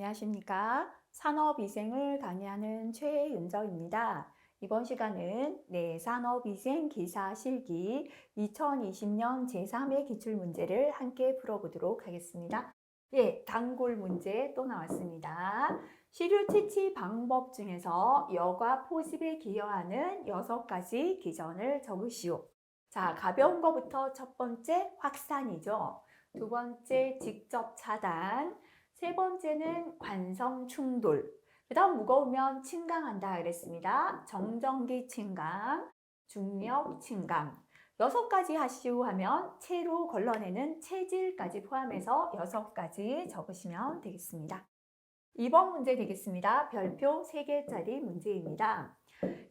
안녕하십니까. 산업위생을 강의하는 최윤정입니다. 이번 시간은 산업위생 기사 실기 2020년 제3회 기출문제를 함께 풀어보도록 하겠습니다. 단골 문제 또 나왔습니다. 시료 채취 방법 중에서 여과 포집에 기여하는 6가지 기전을 적으시오. 자, 가벼운 거부터 첫 번째 확산이죠. 두 번째 직접 차단. 세 번째는 관성 충돌. 그 다음 무거우면 침강한다 그랬습니다. 정전기 침강, 중력 침강. 6가지 하시오 하면 체로 걸러내는 체질까지 포함해서 6가지 적으시면 되겠습니다. 2번 문제 되겠습니다. 별표 3개짜리 문제입니다.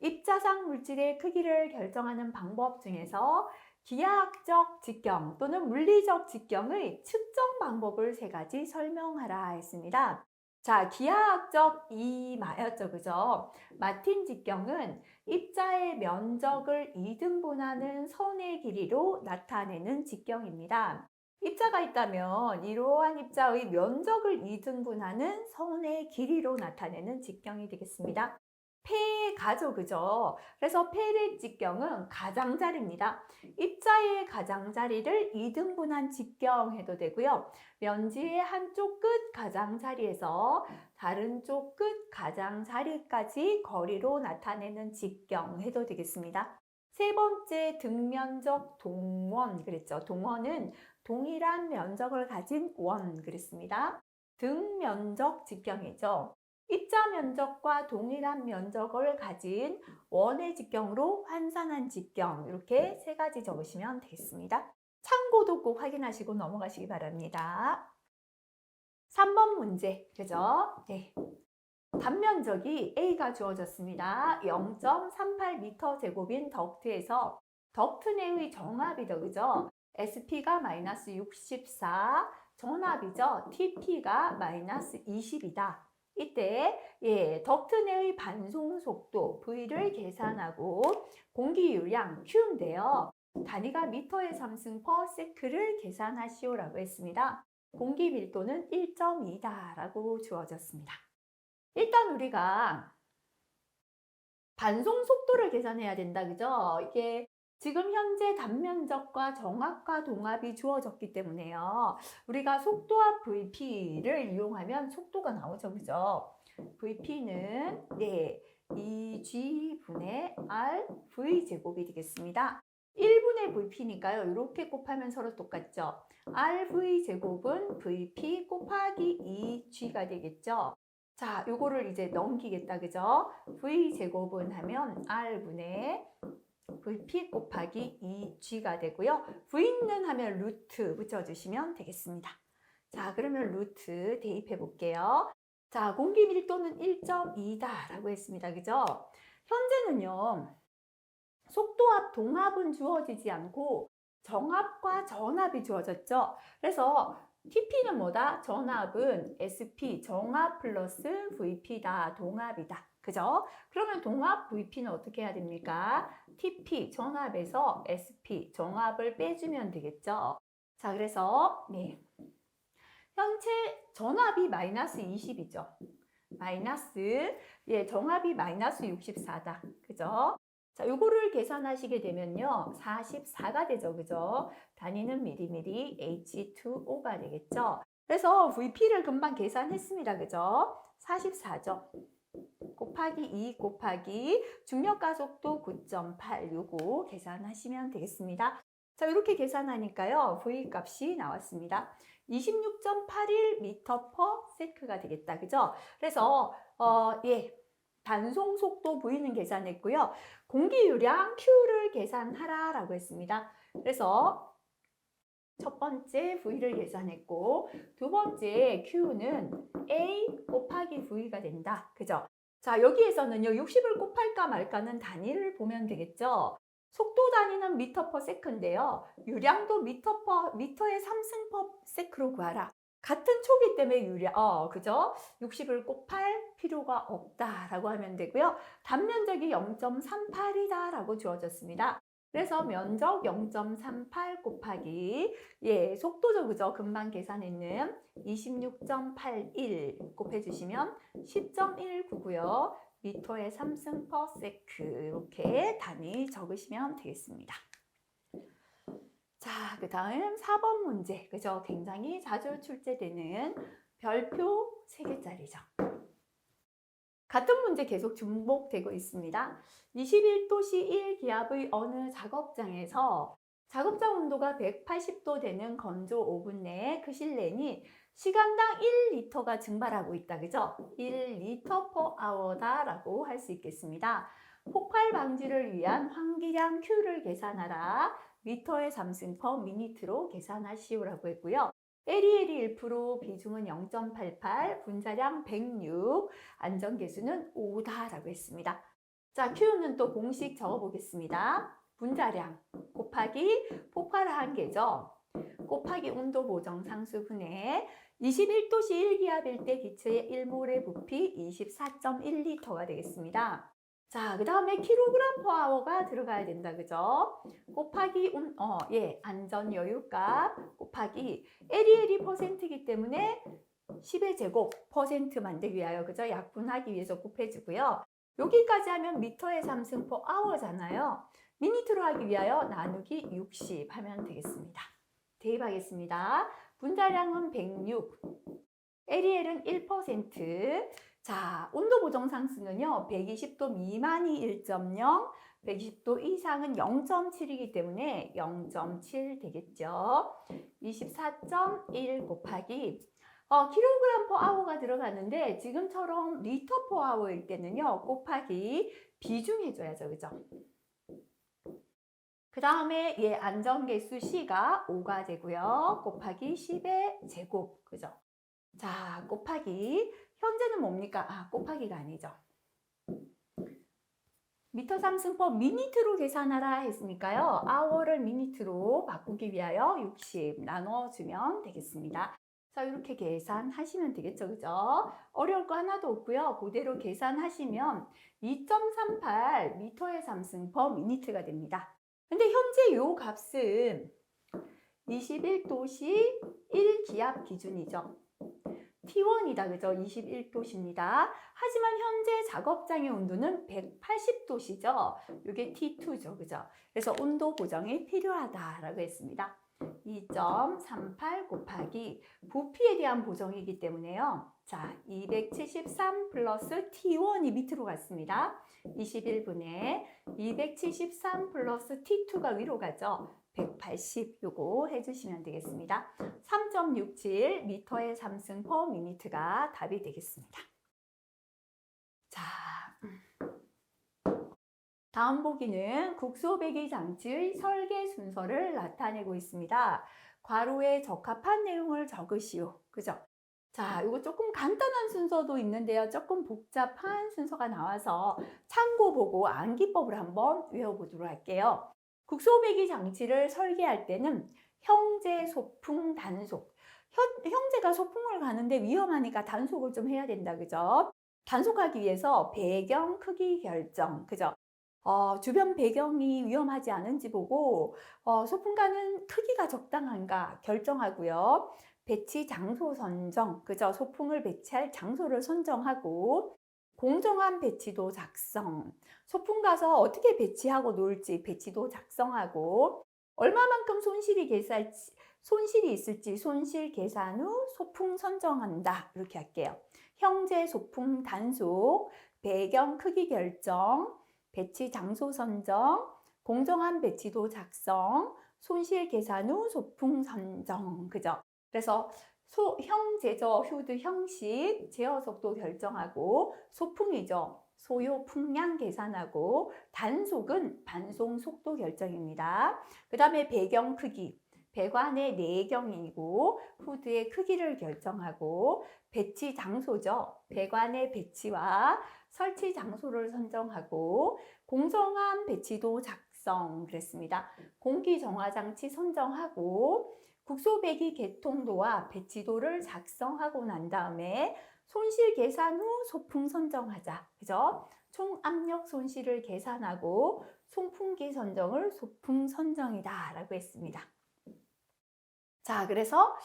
입자상 물질의 크기를 결정하는 방법 중에서 기하학적 직경 또는 물리적 직경의 측정 방법을 3가지 설명하라 했습니다. 자, 기하학적 이마였죠, 그죠? 마틴 직경은 입자의 면적을 이등분하는 선의 길이로 나타내는 직경입니다. 입자가 있다면 이러한 입자의 면적을 이등분하는 선의 길이로 나타내는 직경이 되겠습니다. 폐가죠, 그죠? 그래서 폐의 직경은 가장자리입니다. 입자의 가장자리를 이등분한 직경해도 되고요. 면지의 한쪽 끝 가장자리에서 다른 쪽 끝 가장자리까지 거리로 나타내는 직경해도 되겠습니다. 세 번째, 등면적 동원 그랬죠. 동원은 동일한 면적을 가진 원 그랬습니다. 등면적 직경이죠. 입자 면적과 동일한 면적을 가진 원의 직경으로 환산한 직경, 이렇게 3가지 적으시면 되겠습니다. 참고도 꼭 확인하시고 넘어가시기 바랍니다. 3번 문제, 그죠? 단면적이 A가 주어졌습니다. 0.38m 제곱인 덕트에서 덕트 내의 정합이죠, 그죠? SP가 마이너스 64, 전압이죠. TP가 마이너스 20이다. 이때 덕트 내의 반송 속도 V를 계산하고 공기 유량 Q인데요. 단위가 미터의 3승 per sec를 계산하시오라고 했습니다. 공기 밀도는 1.2다라고 주어졌습니다. 일단 우리가 반송 속도를 계산해야 된다, 그죠? 이게 지금 현재 단면적과 정합과 동합이 주어졌기 때문에요. 우리가 속도합 VP를 이용하면 속도가 나오죠, 그죠? VP는 2G분의 R V제곱이 되겠습니다. 1분의 VP니까요. 이렇게 곱하면 서로 똑같죠? R V제곱은 VP 곱하기 2G가 되겠죠? 자, 요거를 이제 넘기겠다, 그죠? V제곱은 하면 R분의 VP 곱하기 2G가 되고요. V는 하면 루트 붙여주시면 되겠습니다. 자, 그러면 루트 대입해 볼게요. 자, 공기 밀도는 1.2다라고 했습니다. 그죠? 현재는요, 속도합, 동합은 주어지지 않고 정합과 전합이 주어졌죠. 그래서 TP는 뭐다? 전합은 SP, 정합 플러스 VP다, 동합이다. 그죠? 그러면 동합 VP는 어떻게 해야 됩니까? TP, 전합에서 SP, 정합을 빼주면 되겠죠. 자, 그래서 현재 전압이 마이너스 20이죠. 마이너스, 정압이 마이너스 64다. 그죠? 자, 요거를 계산하시게 되면요. 44가 되죠. 그죠? 단위는 미리미리 H2O가 되겠죠. 그래서 VP를 금방 계산했습니다. 그죠? 44죠. 곱하기 2 곱하기 중력가속도 9.8 요거 계산하시면 되겠습니다. 자, 이렇게 계산하니까요. V 값이 나왔습니다. 26.81m per sec가 되겠다. 그죠? 그래서 반송 속도 V는 계산했고요. 공기 유량 Q를 계산하라라고 했습니다. 그래서 첫 번째 V를 계산했고 두 번째 Q는 A 곱하기 V가 된다. 그죠? 자, 여기에서는요. 60을 곱할까 말까는 단위를 보면 되겠죠. 속도 단위는 미터 퍼 세컨인데요. 유량도 미터의 3승 퍼 세크로 구하라. 같은 초기 때문에 그죠? 60을 곱할 필요가 없다라고 하면 되고요. 단면적이 0.38이다라고 주어졌습니다. 그래서 면적 0.38 곱하기 예, 속도죠. 그죠? 금방 계산했는 26.81 곱해주시면 10.199고요. 미터의 3승 퍼 세크 이렇게 단위 적으시면 되겠습니다. 자, 그 다음 4번 문제. 그죠? 굉장히 자주 출제되는 별표 3개짜리죠. 같은 문제 계속 중복되고 있습니다. 21도씨 1기압의 어느 작업장에서 작업장 온도가 180도 되는 건조 오븐 내에 그 실내니 시간당 1리터가 증발하고 있다. 그죠? 1리터 per hour다 라고 할 수 있겠습니다. 폭발 방지를 위한 환기량 Q를 계산하라. 미터의 3승 per 미니트로 계산하시오라고 했고요. 에리에리 1% 비중은 0.88, 분자량 106, 안전계수는 5다라고 했습니다. 자, Q는 또 공식 적어보겠습니다. 분자량 곱하기 폭발 한계죠. 곱하기 온도 보정 상수분해 21도씨 1기압일 때 기체의 1몰의 부피 24.1리터가 되겠습니다. 자, 그 다음에 킬로그램 퍼 아워가 들어가야 된다. 그죠? 곱하기 안전 여유값 곱하기 에리에리 퍼센트이기 때문에 10의 제곱 퍼센트 만들기 위하여 그죠? 약분하기 위해서 곱해주고요. 여기까지 하면 미터의 3승 퍼 아워잖아요. 미니트로 하기 위하여 나누기 60 하면 되겠습니다. 대입하겠습니다. 분자량은 106, 에리엘은 1%. 자, 온도 보정 상수는요. 120도 미만이 1.0, 120도 이상은 0.7이기 때문에 0.7 되겠죠. 24.1 곱하기 킬로그램 퍼 아워가 들어가는데 지금처럼 리터 퍼 아워일 때는요. 곱하기 비중 해줘야죠. 그죠? 그 다음에 안전계수 C가 5가 되고요. 곱하기 10의 제곱. 그죠? 자, 곱하기 현재는 뭡니까? 곱하기가 아니죠. 미터 3승 퍼 미니트로 계산하라 했으니까요. 아워를 미니트로 바꾸기 위하여 60 나눠주면 되겠습니다. 자, 이렇게 계산하시면 되겠죠. 그죠? 어려울 거 하나도 없고요. 그대로 계산하시면 2.38 미터의 3승 퍼 미니트가 됩니다. 근데 현재 요 값은 21도씨 1기압 기준이죠. T1이다. 그죠? 21도씨입니다. 하지만 현재 작업장의 온도는 180도씨죠. 이게 T2죠. 그죠? 그래서 온도 보정이 필요하다라고 했습니다. 2.38 곱하기 부피에 대한 보정이기 때문에요. 자, 273 플러스 T1이 밑으로 갔습니다. 21분의 273 플러스 T2가 위로 가죠. 180 요거 해주시면 되겠습니다. 3.67 미터의 3승 퍼 미니트가 답이 되겠습니다. 자, 다음 보기는 국소배기 장치의 설계 순서를 나타내고 있습니다. 괄호에 적합한 내용을 적으시오. 그죠? 자, 이거 조금 간단한 순서도 있는데요. 조금 복잡한 순서가 나와서 참고 보고 암기법을 한번 외워보도록 할게요. 국소배기 장치를 설계할 때는 형제, 소풍, 단속. 형제가 소풍을 가는데 위험하니까 단속을 좀 해야 된다. 그죠? 단속하기 위해서 배경 크기 결정. 그죠? 주변 배경이 위험하지 않은지 보고 소풍 가는 크기가 적당한가 결정하고요. 배치 장소 선정. 그죠? 소풍을 배치할 장소를 선정하고 공정한 배치도 작성. 소풍 가서 어떻게 배치하고 놀지 배치도 작성하고 얼마만큼 손실이 있을지 손실 계산 후 소풍 선정한다. 이렇게 할게요. 형제 소풍 단속, 배경 크기 결정, 배치 장소 선정, 공정한 배치도 작성, 손실 계산 후 소풍 선정. 그죠? 그래서 형제죠. 휴드 형식, 제어 속도 결정하고 소풍이죠. 소요 풍량 계산하고 단속은 반송 속도 결정입니다. 그 다음에 배경 크기, 배관의 내경이고 후드의 크기를 결정하고 배치 장소죠. 배관의 배치와 설치 장소를 선정하고 공정한 배치도 작성 그랬습니다. 공기 정화 장치 선정하고 국소배기 개통도와 배치도를 작성하고 난 다음에 손실 계산 후 소풍 선정하자. 그죠? 총 압력 손실을 계산하고 송풍기 선정을 소풍 선정이다 라고 했습니다. 자, 그래서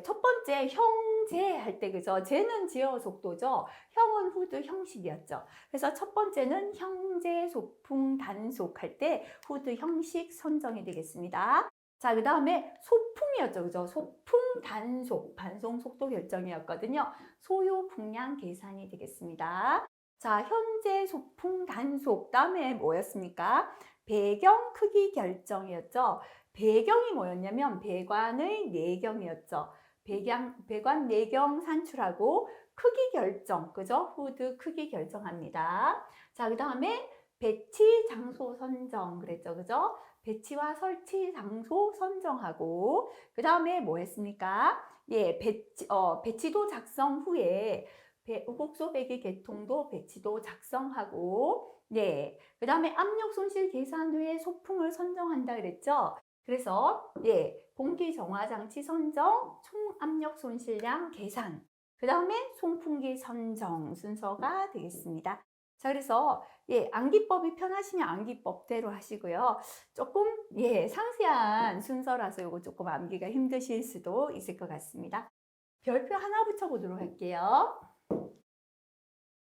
첫 번째 형제 할 때 그죠? 제는 제어 속도죠. 형은 후드 형식이었죠. 그래서 첫 번째는 형제 소풍 단속 할 때 후드 형식 선정이 되겠습니다. 자, 그 다음에 소풍이었죠. 그죠? 소풍 단속, 반송 속도 결정이었거든요. 소요 풍량 계산이 되겠습니다. 자, 현재 소풍 단속, 다음에 뭐였습니까? 배경 크기 결정이었죠. 배경이 뭐였냐면 배관의 내경이었죠. 배관 내경 산출하고 크기 결정, 그죠? 후드 크기 결정합니다. 자, 그 다음에 배치 장소 선정 그랬죠, 그죠? 배치와 설치 장소 선정하고 그 다음에 뭐 했습니까? 배치도 작성 후에 우곡소 배기 개통도 배치도 작성하고 그 다음에 압력 손실 계산 후에 소풍을 선정한다 그랬죠? 그래서 공기 정화 장치 선정, 총 압력 손실량 계산, 그 다음에 송풍기 선정 순서가 되겠습니다. 자, 그래서 암기법이 편하시면 암기법대로 하시고요. 조금 상세한 순서라서 이거 조금 암기가 힘드실 수도 있을 것 같습니다. 별표 하나 붙여보도록 할게요.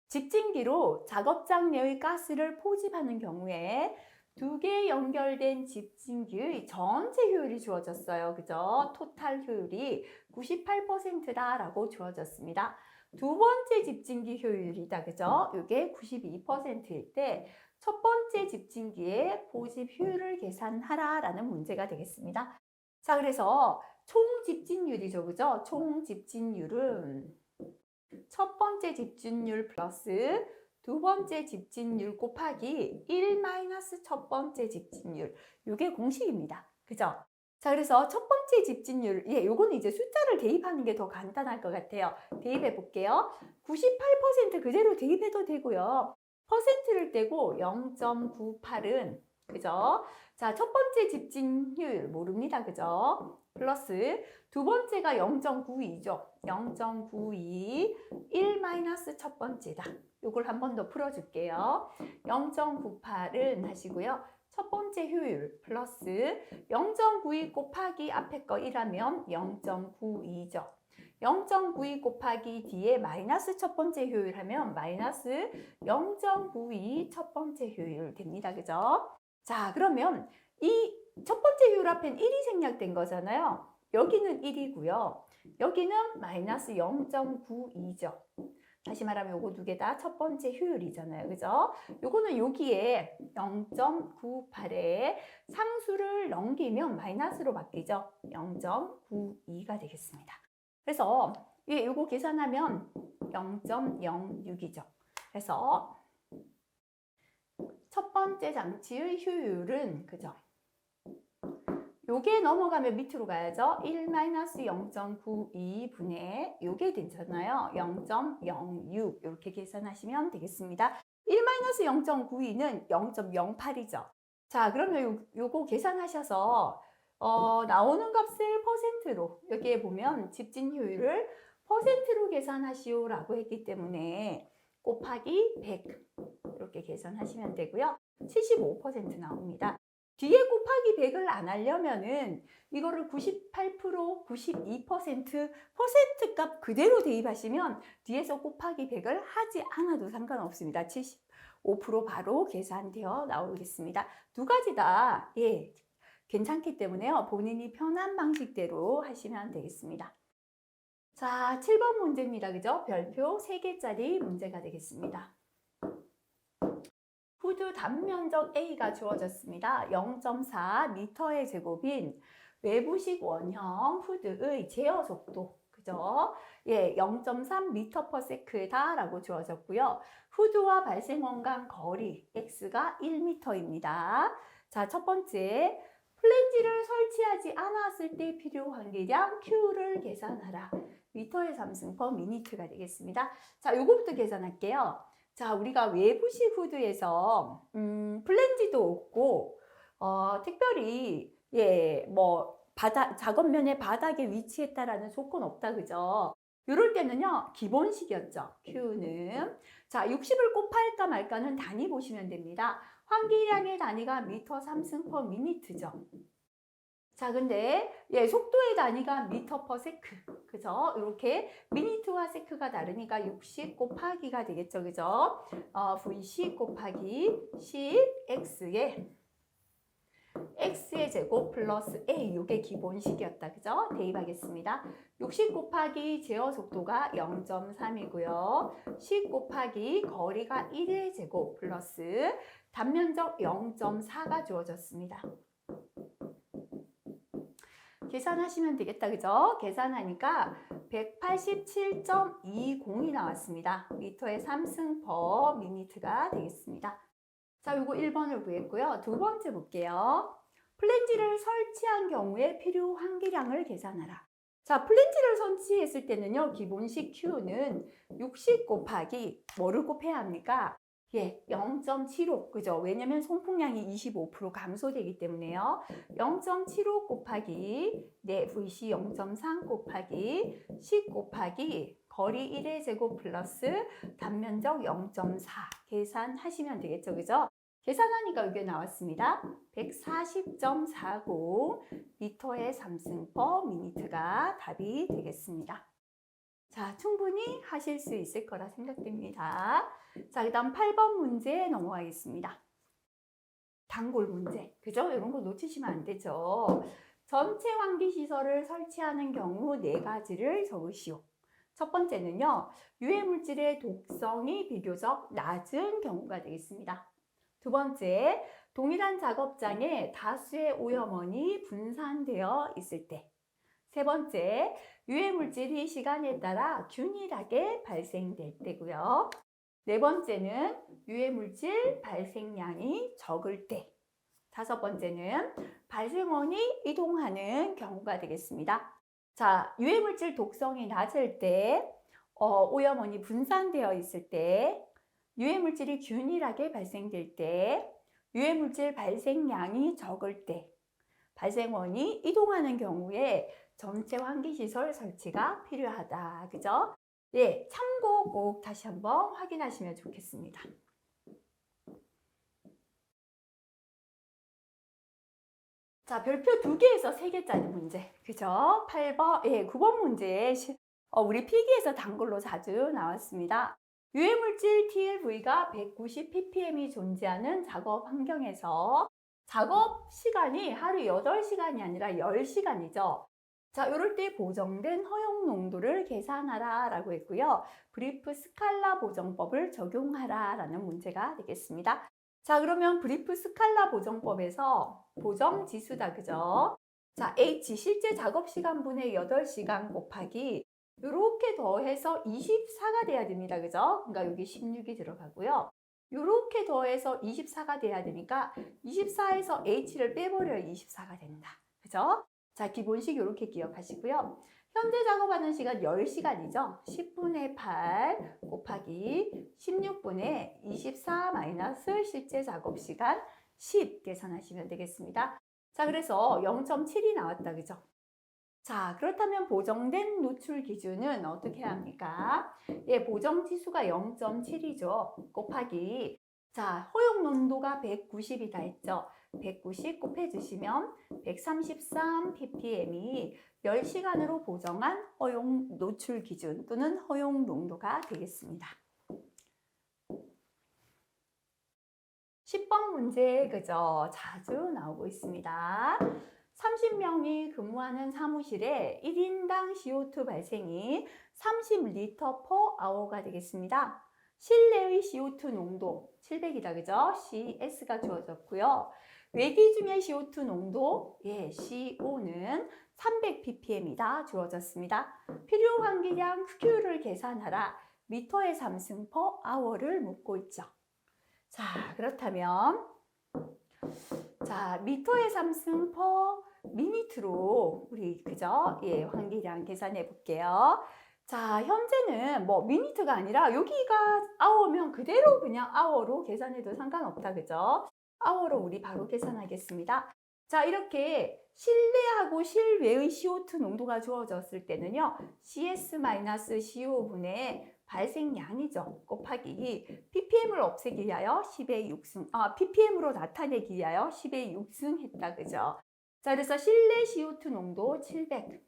집진기로 작업장 내의 가스를 포집하는 경우에 2개 연결된 집진기의 전체 효율이 주어졌어요. 그죠? 토탈 효율이 98%다라고 주어졌습니다. 두 번째 집진기 효율이다. 그죠? 이게 92%일 때 첫 번째 집진기의 포집 효율을 계산하라라는 문제가 되겠습니다. 자, 그래서 총 집진율이죠. 그죠? 총 집진율은 첫 번째 집진율 플러스 두 번째 집진율 곱하기 1 마이너스 첫 번째 집진율. 이게 공식입니다. 그죠? 자, 그래서 첫 번째 집진율, 요거는 이제 숫자를 대입하는 게 더 간단할 것 같아요. 대입해 볼게요. 98% 그대로 대입해도 되고요. 퍼센트를 떼고 0.98은, 그죠? 자, 첫 번째 집진율 모릅니다. 그죠? 플러스 두 번째가 0.92죠. 0.92, 1 마이너스 첫 번째다. 요걸 한 번 더 풀어줄게요. 0.98은 하시고요. 첫 번째 효율 플러스 0.92 곱하기 앞에 거 1하면 0.92죠. 0.92 곱하기 뒤에 마이너스 첫 번째 효율 하면 마이너스 0.92 첫 번째 효율 됩니다. 그죠? 자, 그러면 이 첫 번째 효율 앞엔 1이 생략된 거잖아요. 여기는 1이고요. 여기는 마이너스 0.92죠. 다시 말하면 요거 두 개 다 첫 번째 효율이잖아요. 그죠? 요거는 여기에 0.98에 상수를 넘기면 마이너스로 바뀌죠. 0.92가 되겠습니다. 그래서 요거 계산하면 0.06이죠. 그래서 첫 번째 장치의 효율은 그죠? 요게 넘어가면 밑으로 가야죠. 1-0.92분의 요게 되잖아요. 0.06 이렇게 계산하시면 되겠습니다. 1-0.92는 0.08이죠. 자, 그러면 요거 계산하셔서 나오는 값을 퍼센트로 여기에 보면 집진 효율을 퍼센트로 계산하시오라고 했기 때문에 곱하기 100 이렇게 계산하시면 되고요. 75% 나옵니다. 뒤에 곱하기 100을 안 하려면은 이거를 98%, 92%, 퍼센트 값 그대로 대입하시면 뒤에서 곱하기 100을 하지 않아도 상관없습니다. 75% 바로 계산되어 나오겠습니다. 두 가지 다 괜찮기 때문에요. 본인이 편한 방식대로 하시면 되겠습니다. 자, 7번 문제입니다. 그죠? 별표 3개짜리 문제가 되겠습니다. 후드 단면적 A가 주어졌습니다. 0.4 미터의 제곱인 외부식 원형 후드의 제어 속도, 그죠? 0.3 미터 퍼 세크다라고 주어졌고요. 후드와 발생원 간 거리 X가 1m입니다. 자, 첫 번째, 플랜지를 설치하지 않았을 때 필요한 계량 Q를 계산하라. 미터의 삼승 퍼 미니트가 되겠습니다. 자, 요거부터 계산할게요. 자, 우리가 외부식 후드에서 플랜지도 없고 특별히 작업면의 바닥에 위치했다라는 조건 없다, 그죠? 이럴 때는요, 기본식이었죠. Q는. 자, 60을 곱할까 말까는 단위 보시면 됩니다. 환기량의 단위가 미터 3승 per 미니트죠. 자, 근데 속도의 단위가 미터 퍼 세크. 그죠? 이렇게 미니트와 세크가 다르니까 60 곱하기가 되겠죠. 그죠? V10 곱하기 10x에 x의 제곱 플러스 a, 요게 기본식이었다. 그죠? 대입하겠습니다. 60 곱하기 제어 속도가 0.3이고요. 10 곱하기 거리가 1의 제곱 플러스 단면적 0.4가 주어졌습니다. 계산하시면 되겠다. 그죠? 계산하니까 187.20이 나왔습니다. 미터의 3승 per 미니트가 되겠습니다. 자, 요거 1번을 구했고요. 두 번째 볼게요. 플랜지를 설치한 경우에 필요 환기량을 계산하라. 자, 플랜지를 설치했을 때는요, 기본식 Q는 60 곱하기 뭐를 곱해야 합니까? 0.75, 그죠? 왜냐면 송풍량이 25% 감소되기 때문에요. 0.75 곱하기 VC 0.3 곱하기 10 곱하기 거리 1의 제곱 플러스 단면적 0.4 계산하시면 되겠죠, 그죠? 계산하니까 이게 나왔습니다. 140.40 미터의 3승 per 미니트가 답이 되겠습니다. 자, 충분히 하실 수 있을 거라 생각됩니다. 자, 그 다음 8번 문제 넘어가겠습니다. 단골 문제. 그죠? 이런 거 놓치시면 안 되죠. 전체 환기 시설을 설치하는 경우 4가지를 적으시오. 첫 번째는요, 유해 물질의 독성이 비교적 낮은 경우가 되겠습니다. 두 번째, 동일한 작업장에 다수의 오염원이 분산되어 있을 때. 세 번째, 유해 물질이 시간에 따라 균일하게 발생될 때고요. 네 번째는 유해 물질 발생량이 적을 때. 다섯 번째는 발생원이 이동하는 경우가 되겠습니다. 자, 유해 물질 독성이 낮을 때, 오염원이 분산되어 있을 때, 유해 물질이 균일하게 발생될 때, 유해 물질 발생량이 적을 때, 발생원이 이동하는 경우에 전체 환기시설 설치가 필요하다. 그죠? 네, 참고 꼭 다시 한번 확인하시면 좋겠습니다. 자, 별표 2개에서 3개짜리 문제. 그죠? 8번, 9번 문제에 우리 필기에서 단골로 자주 나왔습니다. 유해물질 TLV가 190 ppm이 존재하는 작업 환경에서 작업 시간이 하루 8시간이 아니라 10시간이죠. 자, 이럴 때 보정된 허용 농도를 계산하라 라고 했고요. 브리프 스칼라 보정법을 적용하라 라는 문제가 되겠습니다. 자, 그러면 브리프 스칼라 보정법에서 보정 지수다, 그죠? 자, H 실제 작업 시간분의 8시간 곱하기 이렇게 더해서 24가 돼야 됩니다, 그죠? 그러니까 여기 16이 들어가고요. 이렇게 더해서 24가 돼야 되니까 24에서 H를 빼버려야 24가 된다, 그죠? 자, 기본식 이렇게 기억하시고요. 현재 작업하는 시간 10시간이죠. 10분의 8 곱하기 16분의 24 마이너스 실제 작업 시간 10 계산하시면 되겠습니다. 자, 그래서 0.7이 나왔다, 그죠? 자, 그렇다면 보정된 노출 기준은 어떻게 해야 합니까? 보정 지수가 0.7이죠. 곱하기, 자, 허용 농도가 190이다 했죠. 190 곱해주시면 133 ppm이 10시간으로 보정한 허용 노출 기준 또는 허용 농도가 되겠습니다. 10번 문제, 그죠? 자주 나오고 있습니다. 30명이 근무하는 사무실에 1인당 CO2 발생이 30L per hour가 되겠습니다. 실내의 CO2 농도 700이다, 그죠? CS가 주어졌고요. 외기 중의 CO2 농도, CO는 300 ppm이다 주어졌습니다. 필요 환기량 Q를 계산하라. 미터의 3승 per hour를 묻고 있죠. 자, 그렇다면 자, 미터의 3승 per 미니트로 우리 그죠? 환기량 계산해 볼게요. 자, 현재는 뭐 미니트가 아니라 여기가 아워면 그대로 그냥 아워로 계산해도 상관없다, 그죠? 아워로 우리 바로 계산하겠습니다. 자, 이렇게 실내하고 실외의 CO2 농도가 주어졌을 때는요, CS-CO 분의 발생량이죠. 곱하기 ppm을 없애기 위하여 10의 6승, ppm으로 나타내기 위하여 10의 6승 했다. 그죠? 자, 그래서 실내 CO2 농도 700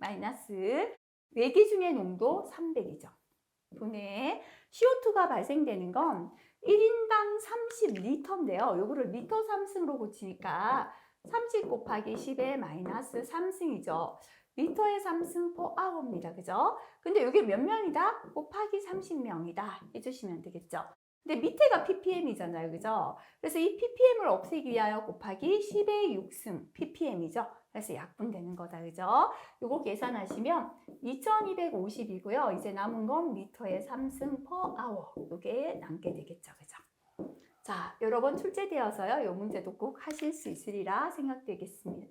마이너스 외기 중의 농도 300이죠. 분해 CO2가 발생되는 건 1인당 30리터인데요. 요거를 리터 3승으로 고치니까 30 곱하기 10의 마이너스 3승이죠. 리터의 3승 per hour입니다. 그죠? 근데 이게 몇 명이다? 곱하기 30명이다. 해주시면 되겠죠. 근데 밑에가 ppm이잖아요. 그죠? 그래서 이 ppm을 없애기 위하여 곱하기 10의 6승 ppm이죠. 그래서 약분되는 거다. 그죠? 요거 계산하시면 2250이고요. 이제 남은 건 미터의 3승 per hour. 요게 남게 되겠죠. 그죠? 자, 여러 번 출제되어서요. 요 문제도 꼭 하실 수 있으리라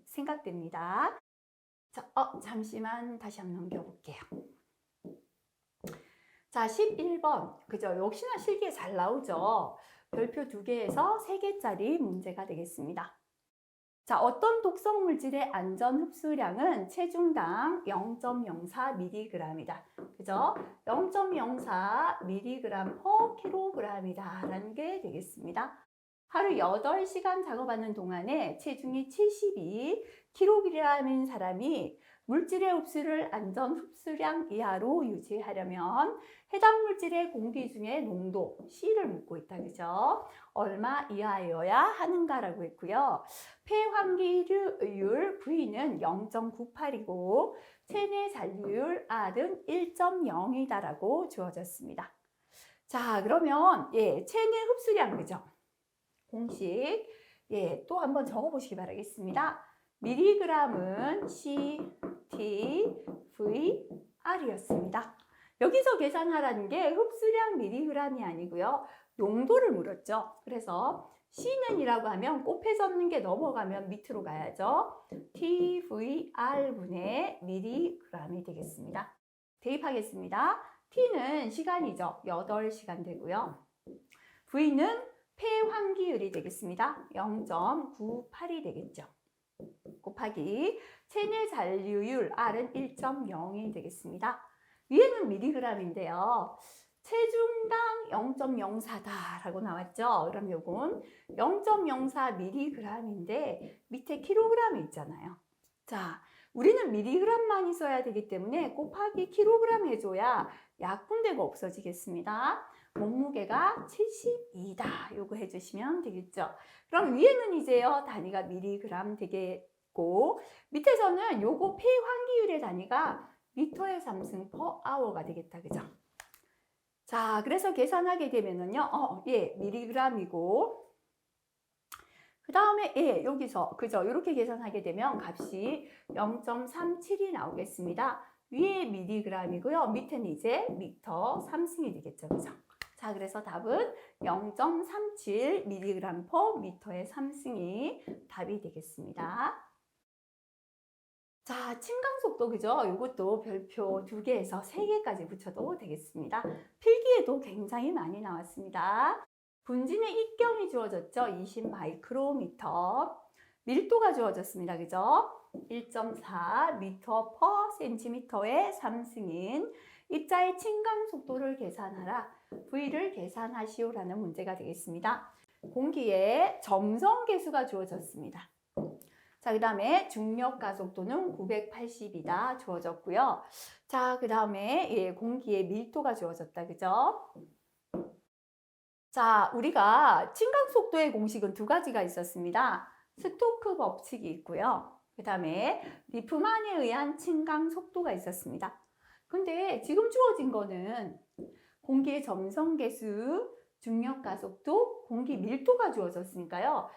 생각됩니다. 자, 잠시만 다시 한번 넘겨볼게요. 자, 11번. 그죠? 역시나 실기에 잘 나오죠? 별표 2개에서 3개짜리 문제가 되겠습니다. 자, 어떤 독성 물질의 안전 흡수량은 체중당 0.04mg이다. 그죠? 0.04mg per kg이다. 라는 게 되겠습니다. 하루 8시간 작업하는 동안에 체중이 72kg인 사람이 물질의 흡수를 안전 흡수량 이하로 유지하려면 해당 물질의 공기 중의 농도 C를 묻고 있다. 그죠? 얼마 이하여야 하는가라고 했고요. 폐환기율 V는 0.98이고 체내 잔류율 R은 1.0이다라고 주어졌습니다. 자, 그러면 체내 흡수량 그죠? 공식 또 한번 적어보시기 바라겠습니다. 미리그램은 CTVR이었습니다. 여기서 계산하라는 게 흡수량 미리그램이 아니고요. 농도를 물었죠. 그래서 C는 이라고 하면 곱해졌는 게 넘어가면 밑으로 가야죠. TVR분의 미리그램이 되겠습니다. 대입하겠습니다. T는 시간이죠. 8시간 되고요. V는 폐환기율이 되겠습니다. 0.98이 되겠죠. 곱하기 체내 잔류율 R은 1.0이 되겠습니다. 위에는 미리그램인데요. 체중당 0.04다라고 나왔죠. 그럼 요건 0.04mg인데 밑에 킬로그램이 있잖아요. 자, 우리는 미리그램만 있어야 되기 때문에 곱하기 킬로그램 해줘야 약분되고 없어지겠습니다. 몸무게가 72다. 요거 해주시면 되겠죠. 그럼 위에는 이제요 단위가 미리그램 되겠고 밑에서는 요거 폐환기율의 단위가 미터의 3승 per hour가 되겠다. 그죠? 자, 그래서 계산하게 되면은요, 미리그램이고, 그 다음에, 여기서, 그죠? 이렇게 계산하게 되면 값이 0.37이 나오겠습니다. 위에 미리그램이고요. 밑에는 이제 미터 3승이 되겠죠. 그죠? 자, 그래서 답은 0.37mg per 미터의 3승이 답이 되겠습니다. 자, 침강속도 그죠? 이것도 별표 2개에서 3개까지 붙여도 되겠습니다. 필기에도 굉장히 많이 나왔습니다. 분진의 입경이 주어졌죠? 20 마이크로미터. 밀도가 주어졌습니다. 그죠? 1.4 미터 퍼 센티미터의 3승인 입자의 침강 속도를 계산하라. V를 계산하시오라는 문제가 되겠습니다. 공기의 점성 계수가 주어졌습니다. 자, 그 다음에 중력 가속도는 980이다 주어졌고요. 자, 그 다음에 공기의 밀도가 주어졌다. 그죠? 자, 우리가 침강 속도의 공식은 2가지가 있었습니다. 스토크 법칙이 있고요. 그 다음에 리프만에 의한 침강 속도가 있었습니다. 근데 지금 주어진 거는 공기의 점성 계수, 중력 가속도, 공기 밀도가 주어졌으니까요.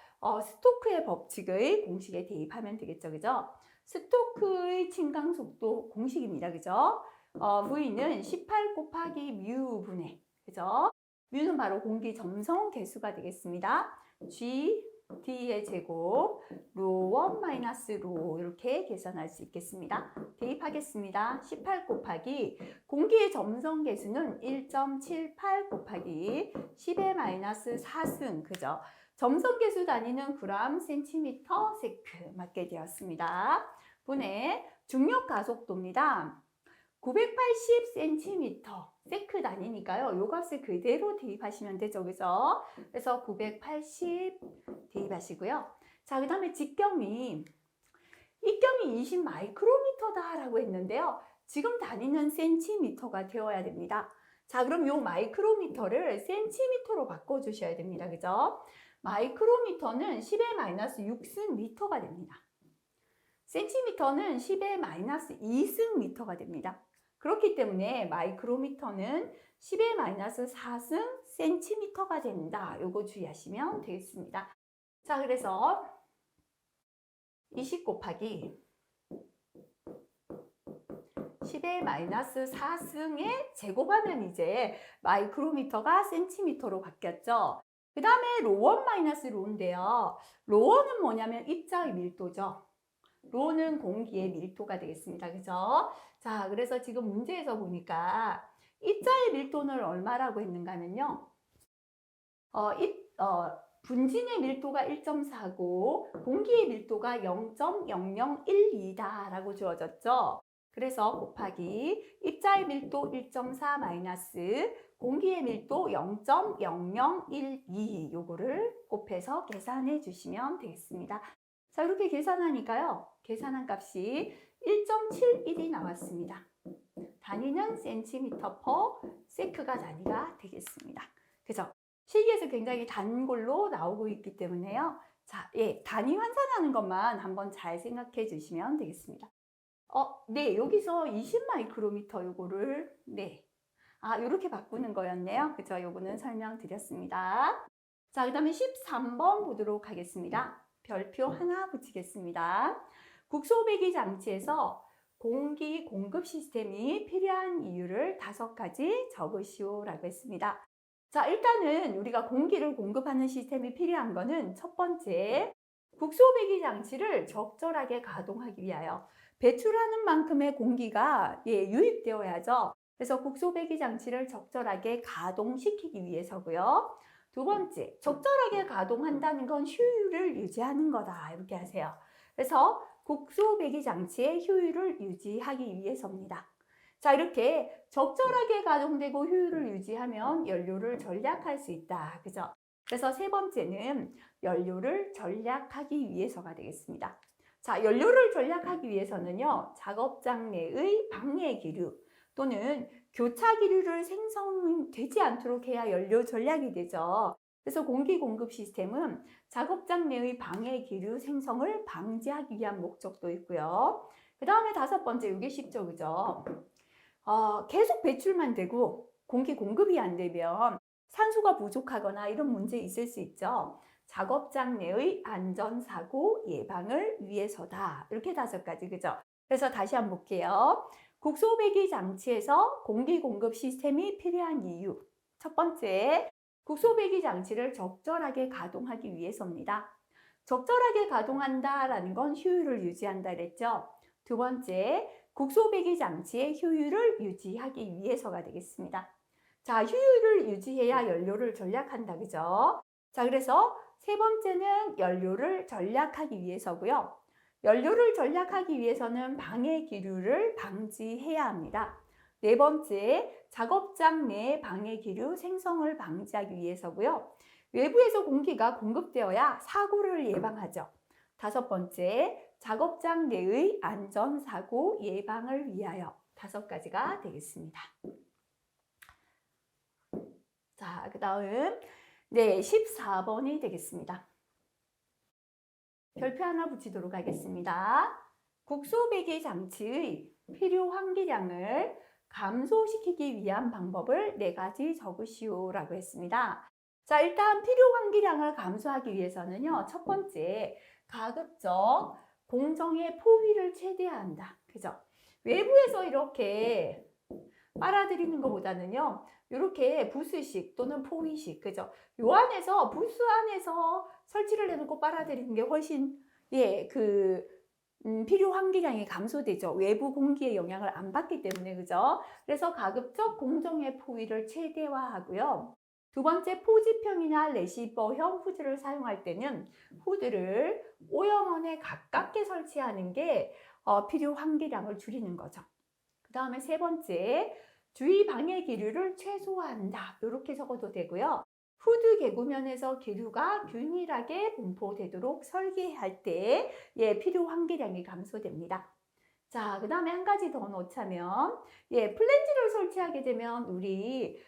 스토크의 법칙의 공식에 대입하면 되겠죠. 그죠? 스토크의 침강 속도 공식입니다. 그죠? V는 18 곱하기 뮤분의, 그죠? 뮤는 바로 공기 점성 계수가 되겠습니다. G, D의 제곱, 로1 마이너스 로 이렇게 계산할 수 있겠습니다. 대입하겠습니다. 18 곱하기 공기의 점성 계수는 1.78 곱하기 10의 마이너스 4승, 그죠? 점성계수 단위는 그램, 센티미터, 세크 맞게 되었습니다. 분의 중력 가속도입니다. 980cm 세크 단위니까요. 요 값을 그대로 대입하시면 되죠. 그죠? 그래서 980 대입하시고요. 자, 그 다음에 직경이 입경이 20 마이크로미터다라고 했는데요. 지금 단위는 센티미터가 되어야 됩니다. 자, 그럼 요 마이크로미터를 센티미터로 바꿔주셔야 됩니다. 그죠? 마이크로미터는 10의 마이너스 6승 미터가 됩니다. 센티미터는 10의 마이너스 2승 미터가 됩니다. 그렇기 때문에 마이크로미터는 10의 마이너스 4승 센티미터가 된다. 요거 주의하시면 되겠습니다. 자, 그래서 20 곱하기 10의 마이너스 4승에 제곱하면 이제 마이크로미터가 센티미터로 바뀌었죠. 그 다음에 로원 마이너스 로인데요. 로원은 뭐냐면 입자의 밀도죠. 로는 공기의 밀도가 되겠습니다. 그죠? 자, 그래서 지금 문제에서 보니까 입자의 밀도는 얼마라고 했는가 하면요. 분진의 밀도가 1.4고 공기의 밀도가 0.0012다 라고 주어졌죠. 그래서 곱하기 입자의 밀도 1.4 마이너스 공기의 밀도 0.0012 요거를 곱해서 계산해 주시면 되겠습니다. 자, 이렇게 계산하니까요. 계산한 값이 1.71이 나왔습니다. 단위는 센티미터 퍼 세크가 단위가 되겠습니다. 그죠? 실기에서 굉장히 단골로 나오고 있기 때문에요. 자, 예, 단위 환산하는 것만 한번 잘 생각해 주시면 되겠습니다. 네, 여기서 20 마이크로미터 요거를, 네. 요렇게 바꾸는 거였네요. 그죠? 요거는 설명드렸습니다. 자, 그 다음에 13번 보도록 하겠습니다. 별표 하나 붙이겠습니다. 국소배기 장치에서 공기 공급 시스템이 필요한 이유를 5가지 적으시오 라고 했습니다. 자, 일단은 우리가 공기를 공급하는 시스템이 필요한 거는 첫 번째, 국소배기 장치를 적절하게 가동하기 위하여 배출하는 만큼의 공기가 유입되어야죠. 그래서 국소배기 장치를 적절하게 가동시키기 위해서고요. 두 번째, 적절하게 가동한다는 건 효율을 유지하는 거다. 이렇게 하세요. 그래서 국소배기 장치의 효율을 유지하기 위해서입니다. 자, 이렇게 적절하게 가동되고 효율을 유지하면 연료를 절약할 수 있다. 그죠? 그래서 세 번째는 연료를 절약하기 위해서가 되겠습니다. 자, 연료를 절약하기 위해서는요, 작업장 내의 방해 기류 또는 교차 기류를 생성되지 않도록 해야 연료 절약이 되죠. 그래서 공기 공급 시스템은 작업장 내의 방해 기류 생성을 방지하기 위한 목적도 있고요. 그 다음에 5번째, 이게 쉽죠, 그죠? 계속 배출만 되고 공기 공급이 안 되면 산소가 부족하거나 이런 문제 있을 수 있죠. 작업장 내의 안전사고 예방을 위해서다. 이렇게 5가지, 그죠? 그래서 다시 한번 볼게요. 국소배기 장치에서 공기 공급 시스템이 필요한 이유. 첫 번째, 국소배기 장치를 적절하게 가동하기 위해서입니다. 적절하게 가동한다라는 건 효율을 유지한다 그랬죠. 두 번째, 국소배기 장치의 효율을 유지하기 위해서가 되겠습니다. 자, 효율을 유지해야 연료를 절약한다, 그죠? 자, 그래서 세 번째는 연료를 절약하기 위해서고요. 연료를 절약하기 위해서는 방해 기류를 방지해야 합니다. 네 번째, 작업장 내 방해 기류 생성을 방지하기 위해서고요. 외부에서 공기가 공급되어야 사고를 예방하죠. 5번째, 작업장 내의 안전사고 예방을 위하여 5가지가 되겠습니다. 자, 그 다음 14번이 되겠습니다. 별표 하나 붙이도록 하겠습니다. 국소배기 장치의 필요 환기량을 감소시키기 위한 방법을 4가지 적으시오 라고 했습니다. 자, 일단 필요 환기량을 감소하기 위해서는요, 첫 번째, 가급적 공정의 포위를 최대화한다. 그죠? 외부에서 이렇게 빨아들이는 것보다는요, 이렇게 부스식 또는 포위식, 그죠? 요 안에서, 부스 안에서 설치를 해놓고 빨아들이는 게 훨씬, 필요 환기량이 감소되죠. 외부 공기의 영향을 안 받기 때문에, 그죠? 그래서 가급적 공정의 포위를 최대화하고요. 두 번째, 포지평이나 레시버형 후드를 사용할 때는 후드를 오염원에 가깝게 설치하는 게 필요 환기량을 줄이는 거죠. 그 다음에 세 번째, 주위 방해 기류를 최소화한다. 이렇게 적어도 되고요. 후드 개구면에서 기류가 균일하게 분포되도록 설계할 때 필요 환기량이 감소됩니다. 자, 그 다음에 한 가지 더 넣자면 플랜지를 설치하게 되면 우리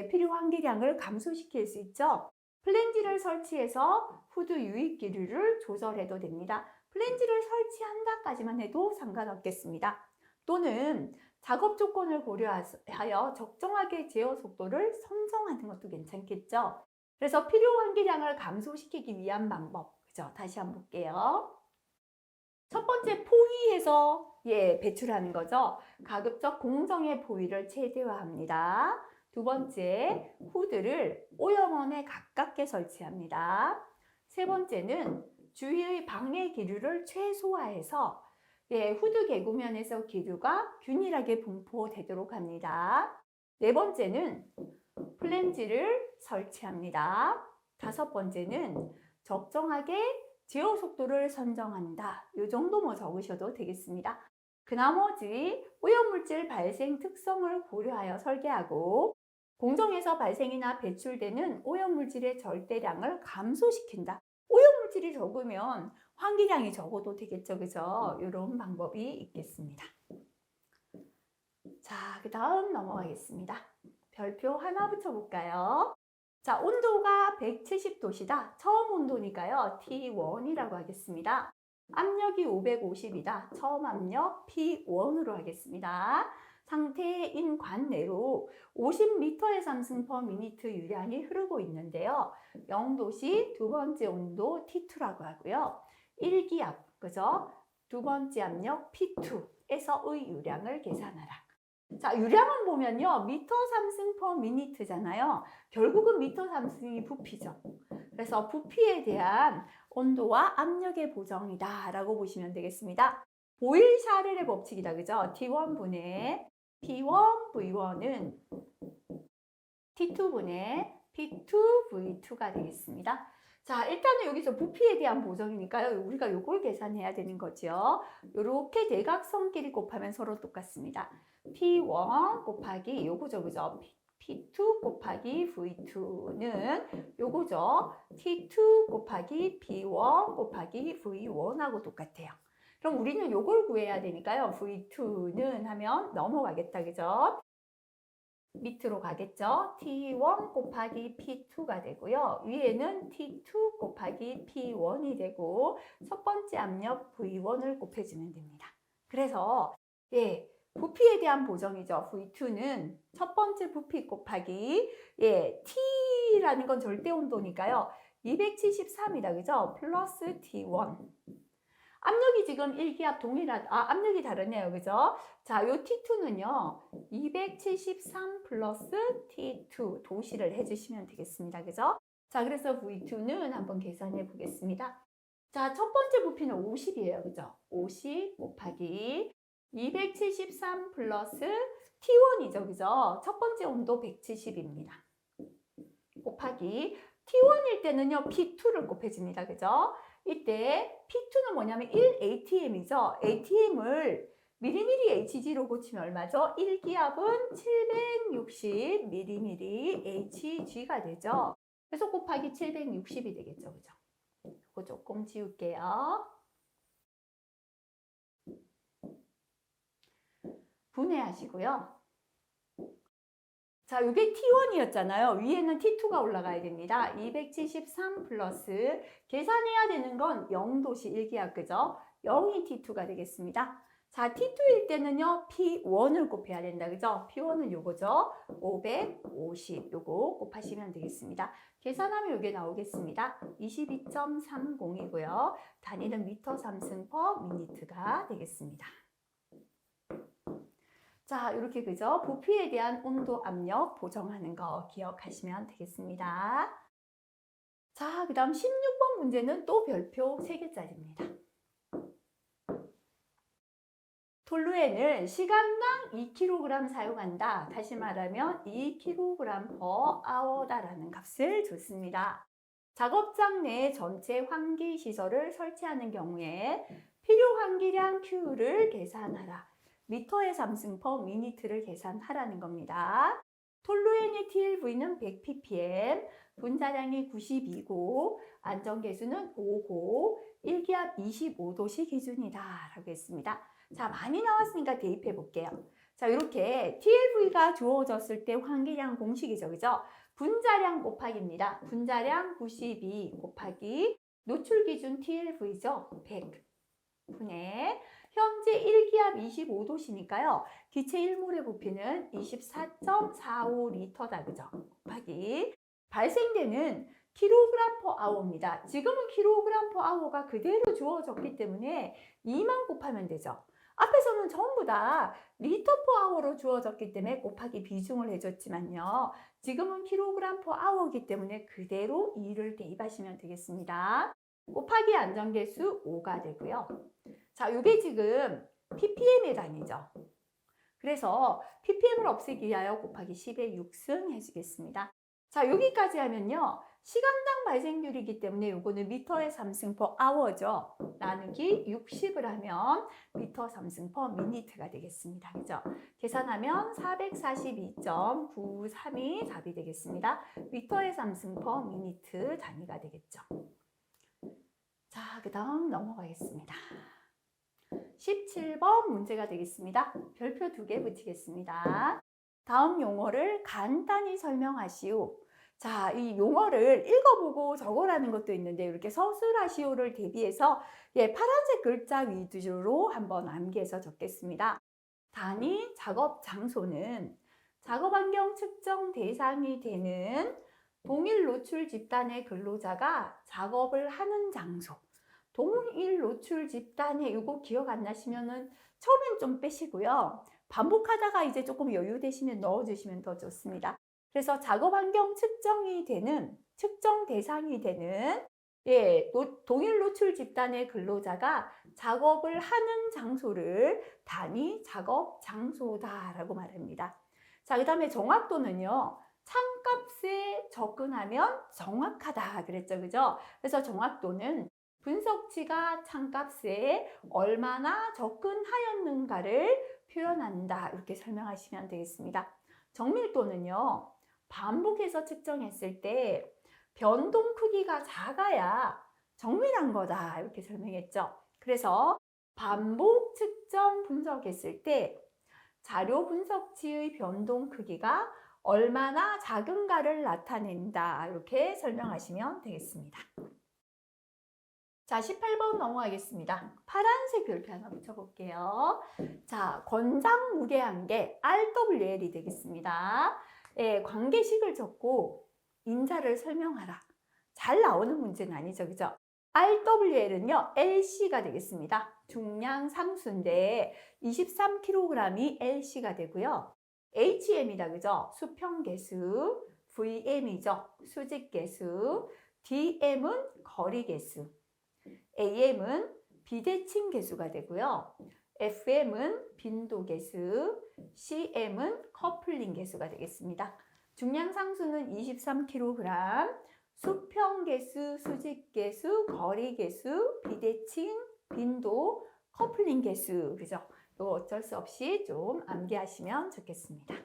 필요 환기량을 감소시킬 수 있죠. 플랜지를 설치해서 후드 유입 기류를 조절해도 됩니다. 플랜지를 설치한다까지만 해도 상관없겠습니다. 또는 작업 조건을 고려하여 적정하게 제어 속도를 선정하는 것도 괜찮겠죠. 그래서 필요 환기량을 감소시키기 위한 방법, 그죠? 다시 한번 볼게요. 첫 번째, 포위해서 배출하는 거죠. 가급적 공정의 포위를 최대화합니다. 두 번째, 후드를 오염원에 가깝게 설치합니다. 세 번째는 주위의 방해 기류를 최소화해서 후드 개구면에서 기류가 균일하게 분포되도록 합니다. 네 번째는 플랜지를 설치합니다. 다섯 번째는 적정하게 제어 속도를 선정한다. 이 정도만 적으셔도 되겠습니다. 그 나머지 오염물질 발생 특성을 고려하여 설계하고 공정에서 발생이나 배출되는 오염물질의 절대량을 감소시킨다. 오염물질이 적으면 환기량이 적어도 되겠죠. 그죠? 이런 방법이 있겠습니다. 자, 그 다음 넘어가겠습니다. 별표 하나 붙여볼까요? 자, 온도가 170도시다. 처음 온도니까요. T1이라고 하겠습니다. 압력이 550이다. 처음 압력 P1으로 하겠습니다. 상태인 관내로 50m의 상승 per minute 유량이 흐르고 있는데요. 0도시 두 번째 온도 T2라고 하고요. 1기압, 그죠? 두 번째 압력 P2에서의 유량을 계산하라. 자, 유량은 보면요. 미터 삼승 per minute잖아요. 결국은 미터 삼승이 부피죠. 그래서 부피에 대한 온도와 압력의 보정이다 라고 보시면 되겠습니다. 보일-샤를의 법칙이다. 그죠? T1분의 P1V1은 T2분의 P2V2가 되겠습니다. 자, 일단은 여기서 부피에 대한 보정이니까요. 우리가 요걸 계산해야 되는 거죠. 요렇게 대각선끼리 곱하면 서로 똑같습니다. P1 곱하기 요거죠. 그죠? P2 곱하기 V2는 요거죠. T2 곱하기 P1 곱하기 V1하고 똑같아요. 그럼 우리는 요걸 구해야 되니까요. V2는 하면 넘어가겠다. 그죠? 밑으로 가겠죠. T1 곱하기 P2가 되고요. 위에는 T2 곱하기 P1이 되고 첫 번째 압력 V1을 곱해주면 됩니다. 그래서 부피에 대한 보정이죠. V2는 첫 번째 부피 곱하기 T라는 건 절대 온도니까요. 273이다. 그죠? 플러스 T1. 압력이 지금 1기압 압력이 다르네요. 그죠? 자, 요 T2는요, 273 플러스 T2 도시를 해주시면 되겠습니다. 그죠? 자, 그래서 V2는 한번 계산해 보겠습니다. 자, 첫 번째 부피는 50이에요. 그죠? 50 곱하기 273 플러스 T1이죠. 그죠? 첫 번째 온도 170입니다. 곱하기 T1일 때는요, P2를 곱해줍니다. 그죠? 이때 P2는 뭐냐면 1atm이죠. atm을 미리미리 hg로 고치면 얼마죠? 1기압은 760 미리미리 hg가 되죠. 그래서 곱하기 760이 되겠죠. 그죠? 이거 조금 지울게요. 분해하시고요. 자, 이게 T1이었잖아요. 위에는 T2가 올라가야 됩니다. 273 플러스 계산해야 되는 건 0도시 1기압, 그죠? 0이 T2가 되겠습니다. 자, T2일 때는요, P1을 곱해야 된다, 그죠? P1은 요거죠. 550 요거 곱하시면 되겠습니다. 계산하면 요게 나오겠습니다. 22.30이고요. 단위는 미터 삼승 퍼 미니트가 되겠습니다. 자, 이렇게 그죠? 부피에 대한 온도, 압력 보정하는 거 기억하시면 되겠습니다. 자, 그 다음 16번 문제는 또 별표 3개짜리입니다. 톨루엔을 시간당 2kg 사용한다. 다시 말하면 2kg/h다라는 값을 줬습니다. 작업장 내 전체 환기 시설을 설치하는 경우에 필요 환기량 Q를 계산하라. 미터의 삼승 퍼 미니트를 계산하라는 겁니다. 톨루엔의 TLV는 100ppm, 분자량이 92고, 안전계수는 5고, 일기압 25도씨 기준이다 라고 했습니다. 자, 많이 나왔으니까 대입해 볼게요. 자, 이렇게 TLV가 주어졌을 때 환기량 공식이죠. 그죠? 분자량 곱하기입니다. 분자량 92 곱하기 노출 기준 TLV죠. 100 분의 현재 일기압 25도씨니까요. 기체 1몰의 부피는 24.45L다. 그죠? 곱하기 발생되는 kg/h입니다. 지금은 kg/h가 그대로 주어졌기 때문에 2만 곱하면 되죠. 앞에서는 전부 다 L/H로 주어졌기 때문에 곱하기 비중을 해줬지만요. 지금은 kg/h이기 때문에 그대로 2를 대입하시면 되겠습니다. 곱하기 안전계수 5가 되고요. 자, 이게 지금 ppm의 단위죠. 그래서 ppm을 없애기 위하여 곱하기 10의 6승 해주겠습니다. 자, 여기까지 하면요. 시간당 발생률이기 때문에 요거는 미터의 3승 per hour죠. 나누기 60을 하면 미터 3승 per minute가 되겠습니다. 그죠? 계산하면 442.932 답이 되겠습니다. 미터의 3승 per minute 단위가 되겠죠. 자, 그 다음 넘어가겠습니다. 17번 문제가 되겠습니다. 별표 2개 붙이겠습니다. 다음 용어를 간단히 설명하시오. 자, 이 용어를 읽어보고 적어라는 것도 있는데 이렇게 서술하시오를 대비해서 파란색 글자 위주로 한번 암기해서 적겠습니다. 단위 작업 장소는 작업 환경 측정 대상이 되는 동일 노출 집단의 근로자가 작업을 하는 장소. 동일 노출 집단에 이거 기억 안 나시면은 처음엔 좀 빼시고요. 반복하다가 이제 조금 여유 되시면 넣어주시면 더 좋습니다. 그래서 작업 환경 측정이 되는, 측정 대상이 되는 동일 노출 집단의 근로자가 작업을 하는 장소를 단위 작업 장소다라고 말합니다. 자, 그 다음에 정확도는요. 참값에 접근하면 정확하다 그랬죠. 그죠? 그래서 정확도는 분석치가 참값에 얼마나 접근하였는가를 표현한다. 이렇게 설명하시면 되겠습니다. 정밀도는요. 반복해서 측정했을 때 변동 크기가 작아야 정밀한 거다. 이렇게 설명했죠. 그래서 반복 측정 분석했을 때 자료 분석치의 변동 크기가 얼마나 작은가를 나타낸다. 이렇게 설명하시면 되겠습니다. 자, 18번 넘어가겠습니다. 파란색 별표 하나 붙여볼게요. 자, 권장 무게 한계 RWL이 되겠습니다. 관계식을 적고 인자를 설명하라. 잘 나오는 문제는 아니죠. 그죠? RWL은요, LC가 되겠습니다. 중량 상수인데 23kg이 LC가 되고요. HM이다. 그죠? 수평계수, VM이죠. 수직계수, DM은 거리계수. AM은 비대칭 계수가 되고요. FM은 빈도 계수, CM은 커플링 계수가 되겠습니다. 중량 상수는 23kg, 수평 계수, 수직 계수, 거리 계수, 비대칭, 빈도, 커플링 계수. 그죠? 이거 어쩔 수 없이 좀 암기하시면 좋겠습니다.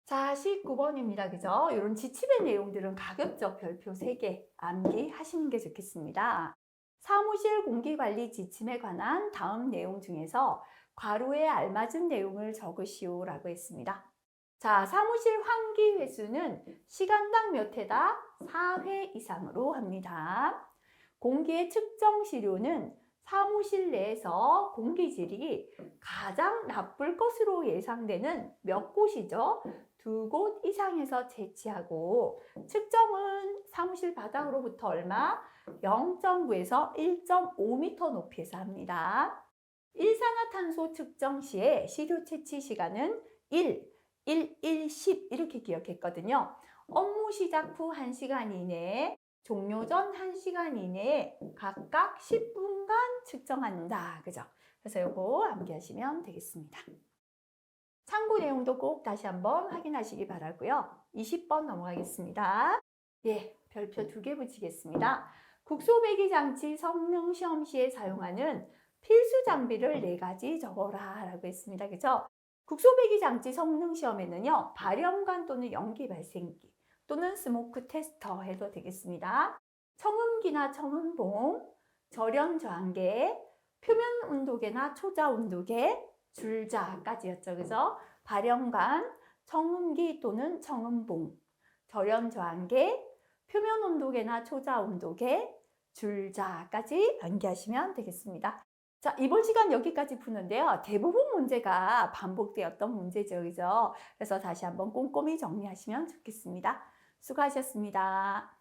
자, 19번입니다. 그죠? 이런 지침의 내용들은 가급적 별표 3개 암기하시는 게 좋겠습니다. 사무실 공기관리 지침에 관한 다음 내용 중에서 괄호에 알맞은 내용을 적으시오 라고 했습니다. 자, 사무실 환기 횟수는 시간당 몇 회다? 4회 이상으로 합니다. 공기의 측정 시료는 사무실 내에서 공기질이 가장 나쁠 것으로 예상되는 몇 곳이죠? 2곳 이상에서 채취하고 측정은 사무실 바닥으로부터 얼마? 0.9에서 1.5m 높이에서 합니다. 일산화탄소 측정 시에 시료 채취 시간은 1, 10 이렇게 기억했거든요. 업무 시작 후 1시간 이내, 종료 전 1시간 이내에 각각 10분간 측정한다. 그죠? 그래서 요거 암기하시면 되겠습니다. 참고 내용도 꼭 다시 한번 확인하시기 바라고요. 20번 넘어가겠습니다. 예, 별표 2개 붙이겠습니다. 국소배기 장치 성능 시험 시에 사용하는 필수 장비를 4가지 적어라 라고 했습니다. 그죠? 국소배기 장치 성능 시험에는요, 발연관 또는 연기 발생기 또는 스모크 테스터 해도 되겠습니다. 청음기나 청음봉, 절연 저항계, 표면 온도계나 초자 온도계, 줄자까지였죠. 그죠? 발연관, 청음기 또는 청음봉, 절연 저항계, 표면 온도계나 초자 온도계, 줄자까지 암기하시면 되겠습니다. 자, 이번 시간 여기까지 푸는데요. 대부분 문제가 반복되었던 문제죠. 그죠? 그래서 다시 한번 꼼꼼히 정리하시면 좋겠습니다. 수고하셨습니다.